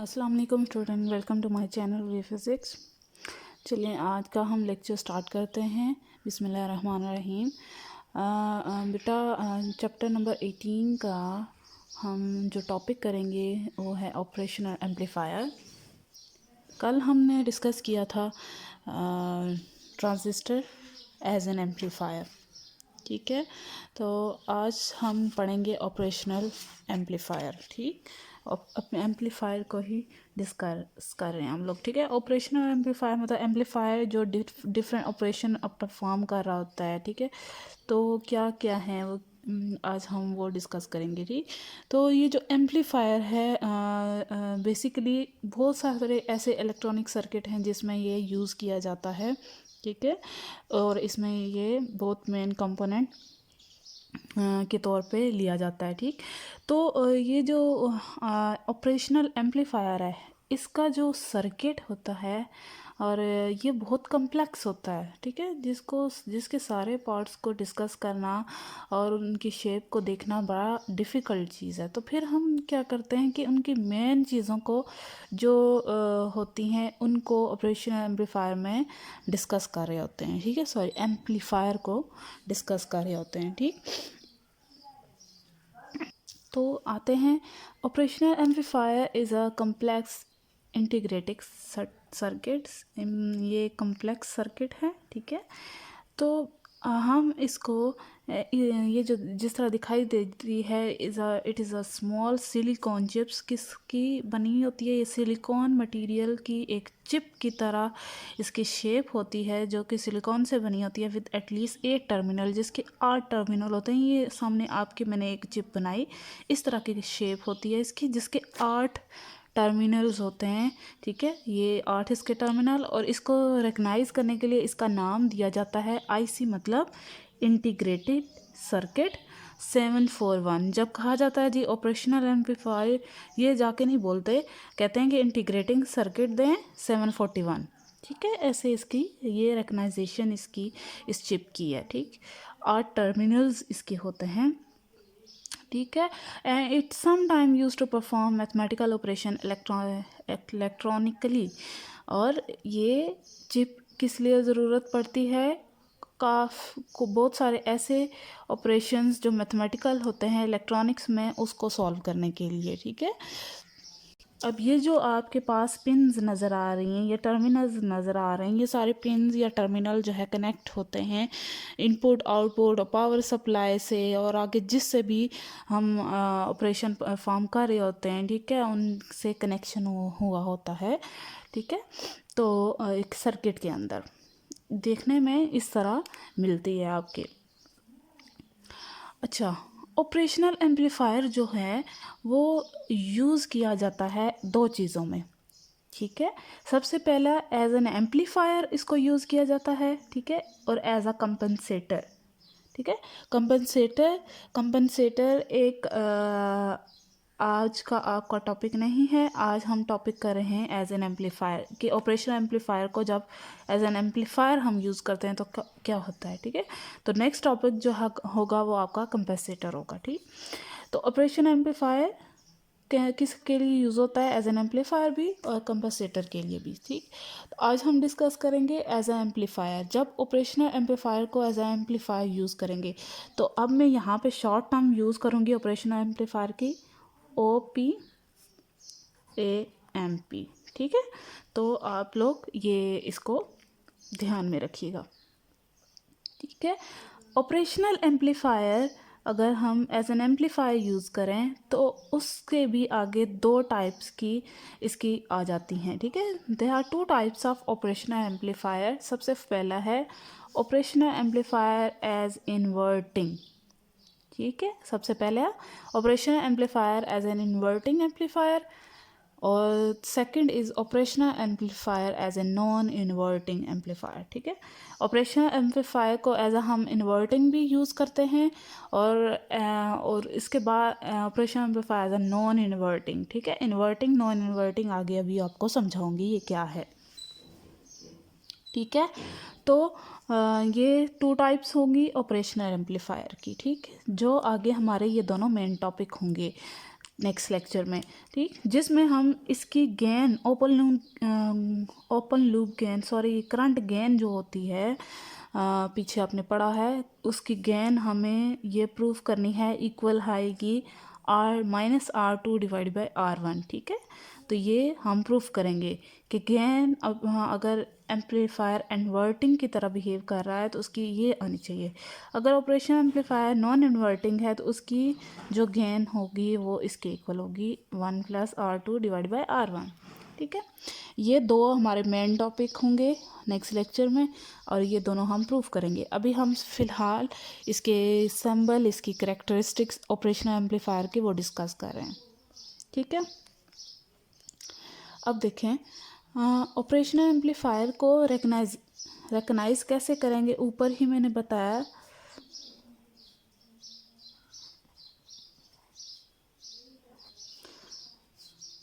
अस्सलाम वालेकुम student, welcome to my channel V Physics. चलिए आज का हम लेक्चर स्टार्ट करते हैं। बिस्मिल्लाहिर्रहमानिर्रहीम। बेटा चैप्टर नंबर 18 का हम जो टॉपिक करेंगे वो है ऑपरेशनल एम्पलीफायर। कल हमने डिस्कस किया था ट्रांजिस्टर एज एन एम्पलीफायर, ठीक है। तो आज हम पढ़ेंगे ऑपरेशनल एम्पलीफायर, ठीक। अपने एम्पलीफायर को ही डिस्कस कर रहे हैं हम लोग, ठीक है। ऑपरेशनल एम्पलीफायर मतलब एम्पलीफायर जो डिफरेंट ऑपरेशन परफॉर्म कर रहा होता है, ठीक है। तो क्या क्या है वो आज हम वो डिस्कस करेंगे, ठीक। तो ये जो एम्पलीफायर है बेसिकली बहुत सारे ऐसे इलेक्ट्रॉनिक सर्किट हैं जिसमें ये यूज़ किया जाता है, ठीक है। और इसमें ये बहुत मेन कंपोनेंट के तौर पे लिया जाता है, ठीक। तो ये जो ऑपरेशनल एम्पलीफायर है इसका जो सर्किट होता है और ये बहुत कम्प्लेक्स होता है, ठीक है। जिसके सारे पार्ट्स को डिस्कस करना और उनकी शेप को देखना बड़ा डिफ़िकल्ट चीज़ है। तो फिर हम क्या करते हैं कि उनकी मेन चीज़ों को जो होती हैं उनको ऑपरेशनल एम्पलीफायर में डिस्कस कर रहे होते हैं, ठीक है। सॉरी, एम्पलीफायर को डिस्कस कर रहे होते हैं, ठीक। तो आते हैं, operational amplifier is a complex integrated circuits. ये कम्प्लेक्स सर्किट है, ठीक है। तो हम इसको ये जो जिस तरह दिखाई देती है it is a small silicon chips किसकी बनी होती है। ये सिलिकॉन मटेरियल की एक चिप की तरह इसकी शेप होती है जो कि सिलिकॉन से बनी होती है विद एटलीस्ट 8 टर्मिनल, जिसके 8 टर्मिनल होते हैं। ये सामने आपके मैंने एक चिप बनाई, इस तरह की शेप होती है इसकी जिसके 8 टर्मिनल्स होते हैं, ठीक है। ये 8 इसके टर्मिनल, और इसको रिकग्नाइज करने के लिए इसका नाम दिया जाता है आईसी, मतलब इंटीग्रेटेड सर्किट 741। जब कहा जाता है जी ऑपरेशनल एम्पलीफायर, ये जाके नहीं बोलते, कहते हैं कि इंटीग्रेटिंग सर्किट दें 741, ठीक है। ऐसे इसकी ये रिकग्नाइजेशन इसकी इस चिप की है, ठीक। 8 टर्मिनल्स इसके होते हैं, ठीक है। And its some time use to perform mathematical operation electronically. और ये चिप किस लिए ज़रूरत पड़ती है, को बहुत सारे ऐसे ऑपरेशंस जो मैथमेटिकल होते हैं इलेक्ट्रॉनिक्स में उसको सॉल्व करने के लिए, ठीक है। अब ये जो आपके पास पिन्स नज़र आ रही हैं, ये टर्मिनल्स नज़र आ रहे हैं, ये सारे पिन्स या टर्मिनल जो है कनेक्ट होते हैं इनपुट आउटपुट पावर सप्लाई से, और आगे जिससे भी हम ऑपरेशन परफॉर्म कर रहे होते हैं, ठीक है, उनसे कनेक्शन हुआ होता है, ठीक है। तो एक सर्किट के अंदर देखने में इस तरह मिलती है आपके। अच्छा, ऑपरेशनल एम्पलीफायर जो है वो यूज़ किया जाता है दो चीज़ों में, ठीक है। सबसे पहला एज एन एम्पलीफायर इसको यूज़ किया जाता है, ठीक है, और एज अ कंपनसेटर, ठीक है। कंपनसेटर कंपनसेटर एक आज का आपका टॉपिक नहीं है। आज हम टॉपिक कर रहे हैं एज एन एम्पलीफायर कि ऑपरेशनल एम्पलीफायर को जब एज एन एम्पलीफायर हम यूज़ करते हैं तो क्या होता है, ठीक है। तो नेक्स्ट टॉपिक जो होगा वो आपका कंपनसेटर होगा, ठीक। तो ऑपरेशनल एम्पलीफायर किसके लिए यूज़ होता है, एज एन एम्पलीफायर भी और कंपनसेटर के लिए भी, ठीक। तो आज हम डिस्कस करेंगे एज एन एम्पलीफायर, जब ऑपरेशनल एम्पलीफायर को एज एन एम्पलीफायर यूज़ करेंगे। तो अब मैं यहाँ पे शॉर्ट टर्म यूज़ करूँगी ऑपरेशनल एम्पलीफायर की OPAMP, ठीक है। तो आप लोग ये इसको ध्यान में रखिएगा, ठीक है। ऑपरेशनल एम्पलीफायर अगर हम एज एन एम्पलीफायर यूज़ करें तो उसके भी आगे दो टाइप्स की इसकी आ जाती हैं, ठीक है। There are 2 types of operational amplifier. सबसे पहला है ऑपरेशनल एम्पलीफायर एज इन्वर्टिंग, ठीक है। सबसे पहले operational amplifier as an inverting amplifier, और second is operational amplifier as a non inverting amplifier, ठीक है। ऑपरेशनल एम्पलीफायर को एज हम इन्वर्टिंग भी यूज़ करते हैं, और इसके बाद operational amplifier as a non inverting, ठीक है। इन्वर्टिंग नॉन इन्वर्टिंग आगे अभी आपको समझाऊंगी ये क्या है, ठीक है। तो ये 2 टाइप्स होंगी ऑपरेशनल एम्पलीफायर की, ठीक। जो आगे हमारे ये दोनों मेन टॉपिक होंगे, नेक्स्ट लेक्चर में, ठीक, जिसमें हम इसकी gain open loop gain current gain जो होती है, पीछे आपने पढ़ा है, उसकी गेन हमें ये प्रूफ करनी है इक्वल आएगी R-R2 डिवाइड बाई R1, ठीक है। तो ये हम प्रूफ करेंगे कि गेन अगर एम्पलीफायर इन्वर्टिंग की तरह बिहेव कर रहा है तो उसकी ये आनी चाहिए। अगर ऑपरेशन एम्पलीफायर नॉन इन्वर्टिंग है तो उसकी जो गेन होगी वो इसके इक्वल होगी 1 + R2 डिवाइड बाई R1, ठीक है। ये दो हमारे मेन टॉपिक होंगे नेक्स्ट लेक्चर में, और ये दोनों हम प्रूफ करेंगे। अभी हम फ़िलहाल इसके सिंबल, इसकी करैक्टरिस्टिक्स ऑपरेशनल एम्पलीफायर के वो डिस्कस कर रहे हैं, ठीक है। अब देखें ऑपरेशनल एम्पलीफायर को रिकग्नाइज कैसे करेंगे। ऊपर ही मैंने बताया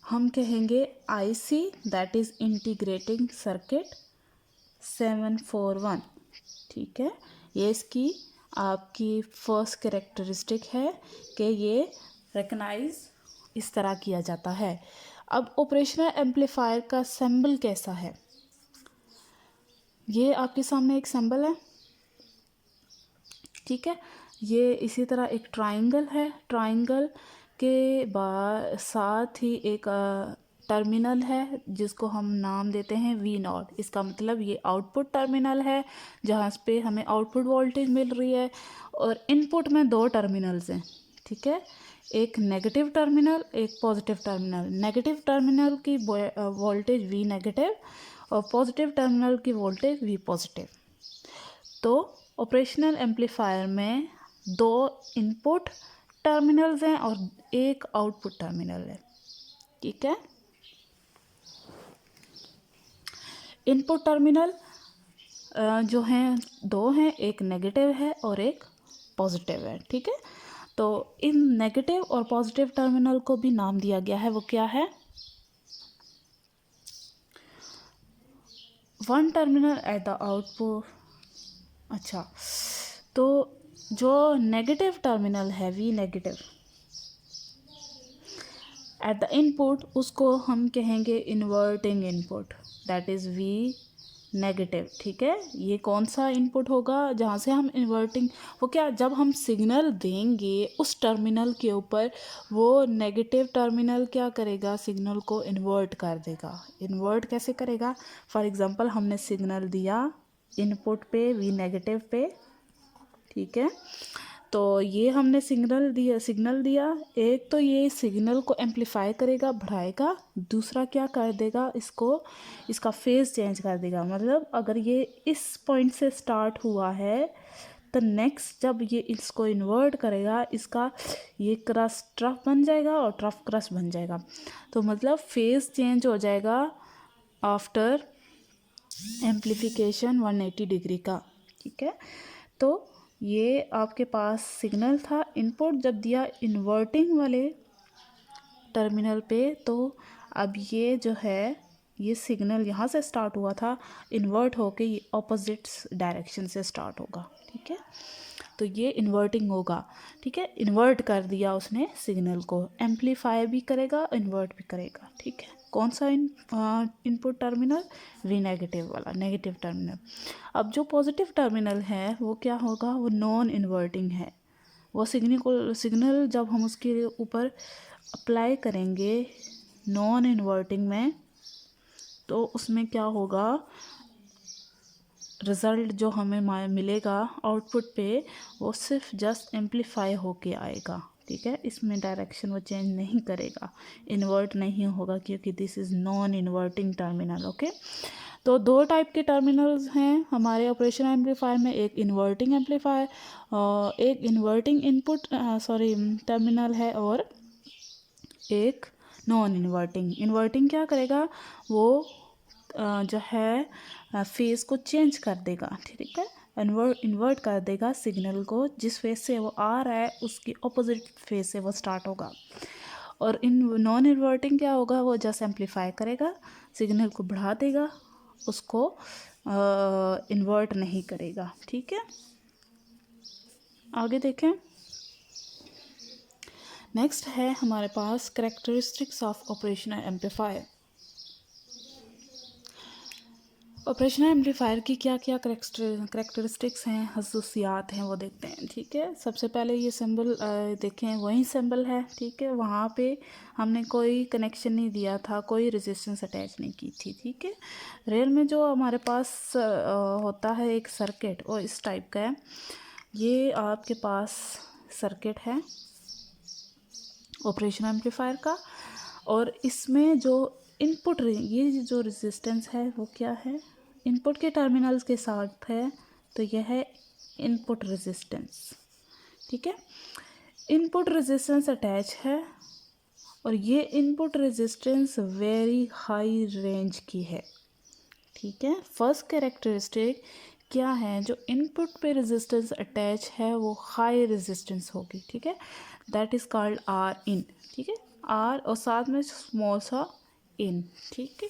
हम कहेंगे IC that is integrating circuit 741, ठीक है। ये इसकी आपकी फर्स्ट कैरेक्टरिस्टिक है कि ये रिकग्नाइज इस तरह किया जाता है। अब ऑपरेशनल एम्पलीफायर का सिंबल कैसा है, ये आपके सामने एक सिंबल है, ठीक है। ये इसी तरह एक ट्राइंगल है, ट्राइंगल के साथ ही एक टर्मिनल है जिसको हम नाम देते हैं V0। इसका मतलब ये आउटपुट टर्मिनल है जहाँ पे हमें आउटपुट वोल्टेज मिल रही है, और इनपुट में दो टर्मिनल्स हैं, ठीक है। एक नेगेटिव टर्मिनल, एक पॉजिटिव टर्मिनल। नेगेटिव टर्मिनल की वोल्टेज V नेगेटिव और पॉजिटिव टर्मिनल की वोल्टेज V पॉजिटिव। तो ऑपरेशनल एम्पलीफायर में दो इनपुट टर्मिनल्स हैं और एक आउटपुट टर्मिनल है, ठीक है। इनपुट टर्मिनल जो हैं दो हैं, एक नेगेटिव है और एक पॉजिटिव है, ठीक है। तो इन नेगेटिव और पॉजिटिव टर्मिनल को भी नाम दिया गया है, वो क्या है, one terminal at the output. अच्छा, तो जो नेगेटिव टर्मिनल है V negative at the input, उसको हम कहेंगे inverting input, that is V negative, ठीक है। ये कौन सा इनपुट होगा जहाँ से हम इन्वर्टिंग, वो क्या, जब हम सिग्नल देंगे उस टर्मिनल के ऊपर वो नेगेटिव टर्मिनल क्या करेगा, सिग्नल को इन्वर्ट कर देगा। इन्वर्ट कैसे करेगा, फॉर एग्जांपल हमने सिग्नल दिया इनपुट पे V नेगेटिव पे, ठीक है। तो ये हमने सिग्नल दिया, एक तो ये सिग्नल को एम्पलीफाई करेगा, बढ़ाएगा, दूसरा क्या कर देगा, इसका फेज चेंज कर देगा। मतलब अगर ये इस पॉइंट से स्टार्ट हुआ है तो नेक्स्ट जब ये इसको इन्वर्ट करेगा, इसका ये क्रस ट्रफ बन जाएगा और ट्रफ क्रस बन जाएगा। तो मतलब फेज चेंज हो जाएगा आफ्टर एम्पलीफिकेशन 180 डिग्री का, ठीक है। तो ये आपके पास सिग्नल था, इनपुट जब दिया इन्वर्टिंग वाले टर्मिनल पे, तो अब ये जो है, ये सिग्नल यहाँ से स्टार्ट हुआ था, इन्वर्ट होके ये ऑपोजिट डायरेक्शन से स्टार्ट होगा, ठीक है। तो ये इन्वर्टिंग होगा, ठीक है। इन्वर्ट कर दिया उसने सिग्नल को, एम्पलीफाई भी करेगा, इन्वर्ट भी करेगा, ठीक है। कौन सा इनपुट टर्मिनल, V नेगेटिव वाला, नेगेटिव टर्मिनल। अब जो पॉजिटिव टर्मिनल है वो क्या होगा, वो नॉन इन्वर्टिंग है। वो सिग्नल जब हम उसके ऊपर अप्लाई करेंगे नॉन इन्वर्टिंग में, तो उसमें क्या होगा, रिज़ल्ट जो हमें मिलेगा आउटपुट पे, वो सिर्फ जस्ट एम्पलीफाई होके आएगा, ठीक है। इसमें डायरेक्शन वो चेंज नहीं करेगा, इन्वर्ट नहीं होगा, क्योंकि this is non inverting terminal, okay. तो दो टाइप के टर्मिनल्स हैं हमारे ऑपरेशन एम्पलीफायर में, एक इन्वर्टिंग एम्पलीफायर, एक इन्वर्टिंग इनपुट टर्मिनल है, और एक नॉन इन्वर्टिंग। इन्वर्टिंग क्या करेगा, वो जो है फेज़ को चेंज कर देगा, ठीक है। इन्वर्ट कर देगा सिग्नल को, जिस फेज से वो आ रहा है उसकी ऑपोजिट फेज से वो स्टार्ट होगा। और इन नॉन इन्वर्टिंग क्या होगा, वो जस्ट एम्पलीफाई करेगा, सिग्नल को बढ़ा देगा, उसको इन्वर्ट नहीं करेगा, ठीक है। आगे देखें, नेक्स्ट है हमारे पास characteristics of operational amplifier. Operational amplifier की क्या क्या करेक्टरिस्टिक्स हैं, खसूसियात हैं, वो देखते हैं। ठीक है, सबसे पहले ये सिंबल देखें, वही सिंबल है। ठीक है, वहाँ पे हमने कोई कनेक्शन नहीं दिया था, कोई रेजिस्टेंस अटैच नहीं की थी। ठीक है, रियल में जो हमारे पास होता है एक सर्किट, वो इस टाइप का है। ये आपके पास सर्किट है ऑपरेशनल एम्पलीफायर का, और इसमें जो इनपुट ये जो रेजिस्टेंस है वो क्या है, इनपुट के टर्मिनल्स के साथ है, तो यह है इनपुट रेजिस्टेंस। ठीक है, इनपुट रेजिस्टेंस अटैच है, और ये input resistance very high range की है। ठीक है, फर्स्ट कैरेक्टरिस्टिक क्या है, जो इनपुट पे रेजिस्टेंस अटैच है वो हाई रेजिस्टेंस होगी। ठीक है, that is called R in. ठीक है, आर और साथ में स्मॉल सा इन। ठीक है,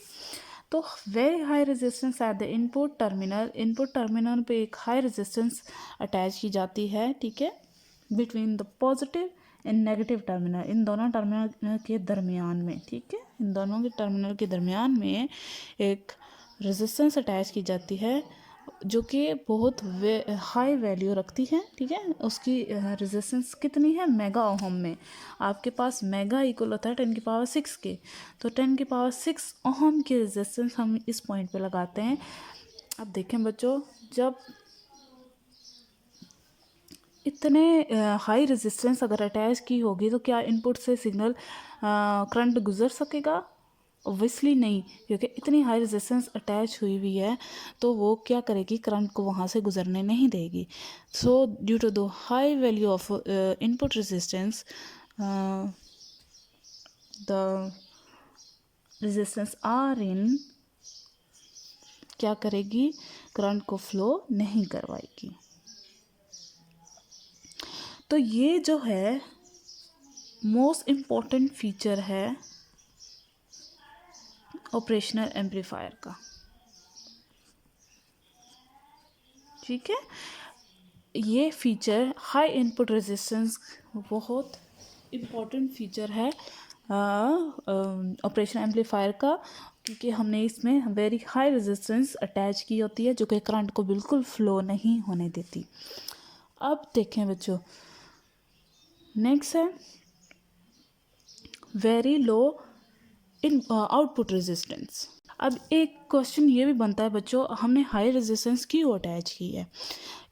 तो very high resistance at the input terminal, input terminal पे एक हाई रेजिस्टेंस अटैच की जाती है। ठीक है, between the positive and negative terminal, इन दोनों टर्मिनल के दरमियान में। ठीक है, इन दोनों के टर्मिनल के दरमियान में एक रेजिस्टेंस अटैच की जाती है जो कि बहुत हाई वैल्यू रखती है। ठीक है, उसकी रेजिस्टेंस कितनी है, मेगा ओहम में। आपके पास मेगा इक्वल होता है 10⁶ के, तो 10⁶ ओहम की रेजिस्टेंस हम इस पॉइंट पे लगाते हैं। अब देखें बच्चों, जब इतने हाई रेजिस्टेंस अगर अटैच की होगी तो क्या इनपुट से सिग्नल करंट गुजर सकेगा? ऑब्वियसली नहीं, क्योंकि इतनी हाई रेजिस्टेंस अटैच हुई हुई है तो वो क्या करेगी, करंट को वहाँ से गुजरने नहीं देगी। So due to the high value of input resistance, the resistance R in क्या करेगी, करंट को फ्लो नहीं करवाएगी। तो ये जो है मोस्ट इम्पॉर्टेंट फीचर है ऑपरेशनल एम्पलीफायर का। ठीक है, ये फीचर हाई इनपुट रेजिस्टेंस बहुत इम्पॉर्टेंट फीचर है ऑपरेशनल एम्पलीफायर का, क्योंकि हमने इसमें वेरी हाई रेजिस्टेंस अटैच की होती है जो कि करंट को बिल्कुल फ्लो नहीं होने देती। अब देखें बच्चों, नेक्स्ट है वेरी लो इन आउटपुट रेजिस्टेंस। अब एक क्वेश्चन ये भी बनता है बच्चों, हमने हाई रेजिस्टेंस क्यों अटैच की है?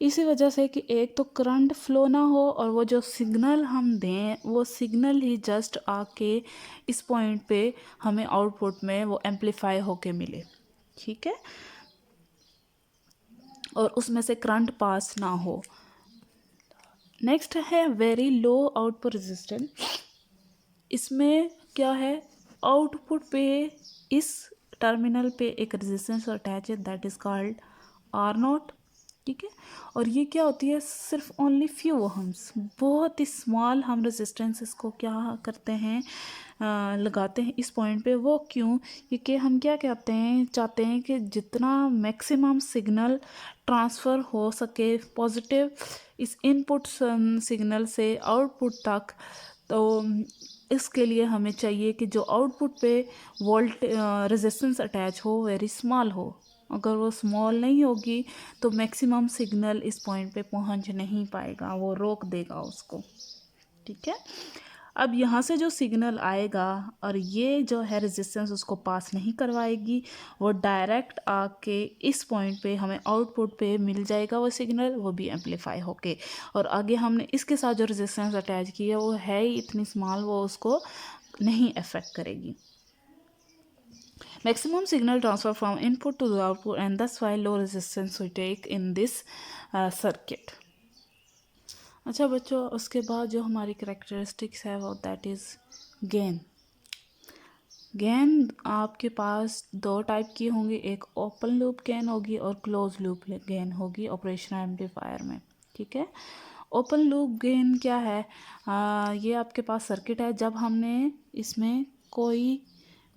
इसी वजह से कि एक तो करंट फ्लो ना हो, और वो जो सिग्नल हम दें वो सिग्नल ही जस्ट आके इस पॉइंट पे हमें आउटपुट में वो एम्पलीफाई होके मिले। ठीक है, और उसमें से करंट पास ना हो। नेक्स्ट है वेरी लो आउटपुट रेजिस्टेंस। इसमें क्या है, आउटपुट पे इस टर्मिनल पे एक रेजिस्टेंस अटैच है, that is called R naught. ठीक है, और ये क्या होती है, सिर्फ ओनली फ्यू ओहम्स, बहुत ही स्मॉल हम रेजिस्टेंस इसको क्या करते हैं, लगाते हैं इस पॉइंट पे। वो क्यों, क्योंकि हम क्या कहते हैं, चाहते हैं कि जितना मैक्सिमम सिग्नल ट्रांसफ़र हो सके पॉजिटिव इस इनपुट सिग्नल से आउटपुट तक, तो इसके लिए हमें चाहिए कि जो आउटपुट पे वोल्ट रेजिस्टेंस अटैच हो वेरी स्मॉल हो। अगर वो स्मॉल नहीं होगी तो मैक्सिमम सिग्नल इस पॉइंट पे पहुंच नहीं पाएगा, वो रोक देगा उसको। ठीक है, अब यहाँ से जो सिग्नल आएगा और ये जो है रेजिस्टेंस उसको पास नहीं करवाएगी, वो डायरेक्ट आके इस पॉइंट पे हमें आउटपुट पे मिल जाएगा वो सिग्नल, वो भी एम्पलीफाई होके। और आगे हमने इसके साथ जो रेजिस्टेंस अटैच की है वो है ही इतनी स्मॉल, वो उसको नहीं अफेक्ट करेगी। Maximum signal transfer from input to the output, and that's why low resistance we take in this circuit. अच्छा बच्चों, उसके बाद जो हमारी करेक्टरिस्टिक्स है वो दैट इज़ गेन। गेन आपके पास दो टाइप की होंगी, एक ओपन लूप गेन होगी और क्लोज लूप गेन होगी ऑपरेशनल एम्पलीफायर में। ठीक है, ओपन लूप गेन क्या है, ये आपके पास सर्किट है जब हमने इसमें कोई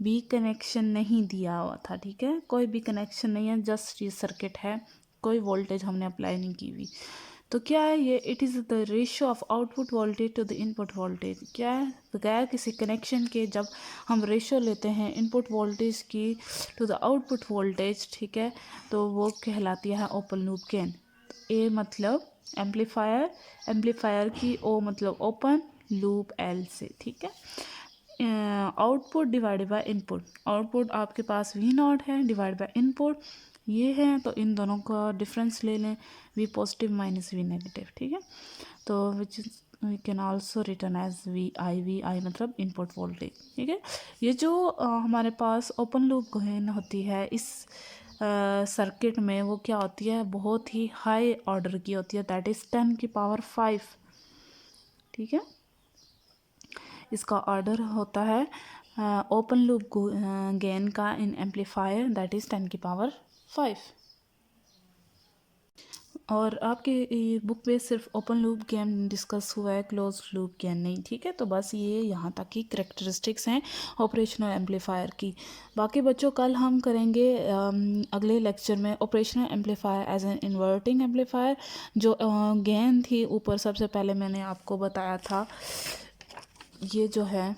भी कनेक्शन नहीं दिया हुआ था। ठीक है, कोई भी कनेक्शन नहीं है, जस्ट ये सर्किट है, कोई वोल्टेज हमने अप्लाई नहीं की हुई। तो क्या है ये, it is the ratio of output voltage to the input voltage. क्या है, बगैर किसी कनेक्शन के जब हम रेशियो लेते हैं इनपुट वोल्टेज की टू द आउटपुट वोल्टेज, ठीक है, तो वो कहलाती है ओपन लूप गेन। ए मतलब एम्पलीफायर, एम्पलीफायर की ओ मतलब ओपन, लूप एल से, ठीक है। Output divided by input, output आपके पास वी नॉट है डिवाइड बाय इनपुट ये है, तो इन दोनों का डिफरेंस ले लें, V positive minus V negative, ठीक है। तो which we can also return as V I मतलब इनपुट वोल्टेज, ठीक है। ये जो हमारे पास ओपन लूप गेन होती है इस सर्किट में, वो क्या होती है, बहुत ही हाई ऑर्डर की होती है, दैट इज़ 10 की पावर 5, ठीक है। इसका ऑर्डर होता है ओपन लूप गेन का इन एम्पलीफायर, दैट इज़ 10 की पावर 5। और आपके बुक पे सिर्फ ओपन लूप गेन डिस्कस हुआ है, क्लोज लूप गेन नहीं, ठीक है। तो बस ये यहाँ तक की करेक्टरिस्टिक्स हैं ऑपरेशनल एम्पलीफायर की। बाकी बच्चों कल हम करेंगे अगले लेक्चर में operational amplifier as an inverting amplifier. जो गेन थी ऊपर सबसे पहले मैंने आपको बताया था, ये जो है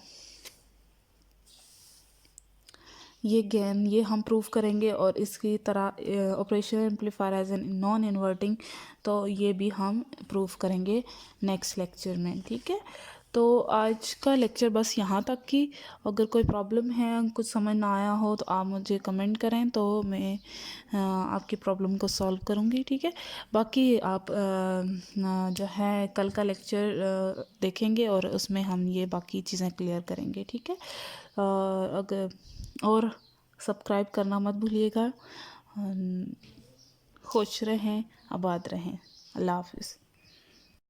ये गेन ये हम प्रूव करेंगे, और इसकी तरह operational amplifier as an non inverting, तो ये भी हम प्रूव करेंगे नेक्स्ट लेक्चर में, ठीक है। तो आज का लेक्चर बस यहाँ तक की। अगर कोई प्रॉब्लम है, कुछ समझ ना आया हो, तो आप मुझे कमेंट करें, तो मैं आपकी प्रॉब्लम को सॉल्व करूँगी, ठीक है। बाकी आप जो है कल का लेक्चर देखेंगे, और उसमें हम ये बाकी चीज़ें क्लियर करेंगे, ठीक है। अगर और सब्सक्राइब करना मत भूलिएगा। खुश रहें, आबाद रहें। अल्लाह हाफिज़।